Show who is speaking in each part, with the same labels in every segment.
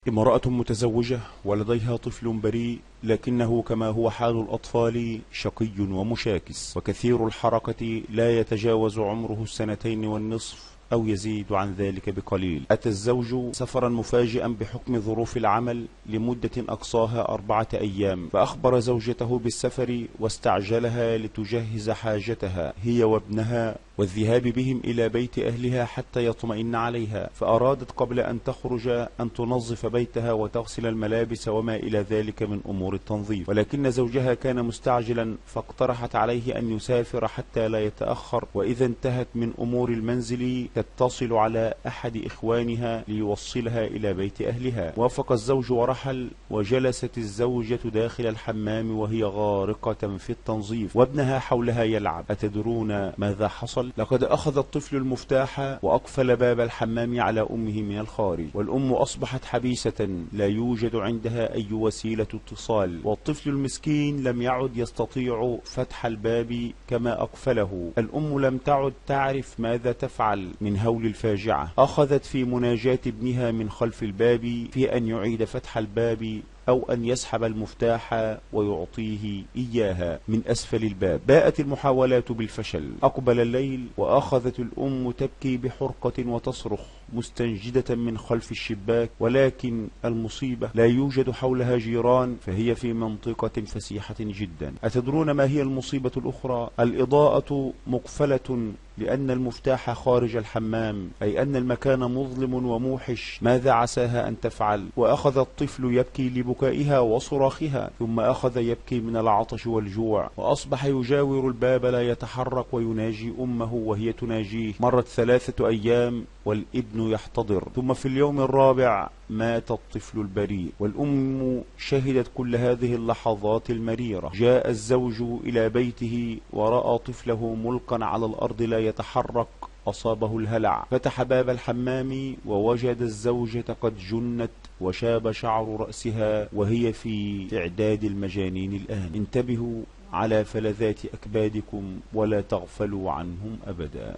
Speaker 1: امرأة متزوجة ولديها طفل بريء، لكنه كما هو حال الأطفال شقي ومشاكس وكثير الحركة، لا يتجاوز عمره 2.5 أو يزيد عن ذلك بقليل. أتى الزوج سفرا مفاجئا بحكم ظروف العمل لمدة أقصاها 4 أيام، فأخبر زوجته بالسفر واستعجلها لتجهز حاجتها هي وابنها والذهاب بهم إلى بيت أهلها حتى يطمئن عليها، فأرادت قبل أن تخرج أن تنظف بيتها وتغسل الملابس وما إلى ذلك من أمور التنظيف، ولكن زوجها كان مستعجلا فاقترحت عليه أن يسافر حتى لا يتأخر، وإذا انتهت من أمور المنزل تتصل على أحد إخوانها ليوصلها إلى بيت أهلها. وافق الزوج ورحل، وجلست الزوجة داخل الحمام وهي غارقة في التنظيف وابنها حولها يلعب. أتدرون ماذا حصل؟ لقد أخذ الطفل المفتاح وأقفل باب الحمام على أمه من الخارج، والأم أصبحت حبيسة لا يوجد عندها أي وسيلة اتصال، والطفل المسكين لم يعد يستطيع فتح الباب كما أقفله. الأم لم تعد تعرف ماذا تفعل من هول الفاجعة. أخذت في مناجاة ابنها من خلف الباب في أن يعيد فتح الباب أو أن يسحب المفتاح ويعطيه إياها من أسفل الباب. باءت المحاولات بالفشل. أقبل الليل وأخذت الأم تبكي بحرقة وتصرخ مستنجدة من خلف الشباك، ولكن المصيبة لا يوجد حولها جيران، فهي في منطقة فسيحة جدا. أتدرون ما هي المصيبة الأخرى؟ الإضاءة مقفلة لأن المفتاح خارج الحمام، أي أن المكان مظلم وموحش. ماذا عساها أن تفعل؟ وأخذ الطفل يبكي لبكائها وصراخها، ثم أخذ يبكي من العطش والجوع، وأصبح يجاور الباب لا يتحرك ويناجي أمه وهي تناجيه. مرت 3 أيام والابن يحتضر، ثم في اليوم الرابع مات الطفل البريء، والأم شهدت كل هذه اللحظات المريرة. جاء الزوج إلى بيته ورأى طفله ملقا على الأرض لا يتحرك، أصابه الهلع. فتح باب الحمام ووجد الزوجة قد جنت وشاب شعر رأسها وهي في إعداد المجانين الآن. انتبهوا على فلذات أكبادكم ولا تغفلوا عنهم أبدا.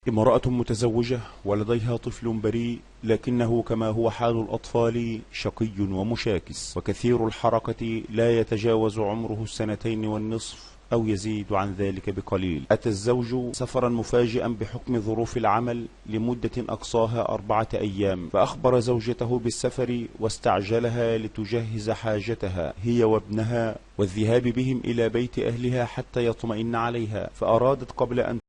Speaker 1: امرأة متزوجة ولديها طفل بريء، لكنه كما هو حال الأطفال شقي ومشاكس وكثير الحركة، لا يتجاوز عمره 2.5 أو يزيد عن ذلك بقليل. أتى الزوج سفرا مفاجئا بحكم ظروف العمل لمدة أقصاها 4 أيام، فأخبر زوجته بالسفر واستعجلها لتجهز حاجتها هي وابنها والذهاب بهم إلى بيت أهلها حتى يطمئن عليها، فأرادت قبل أن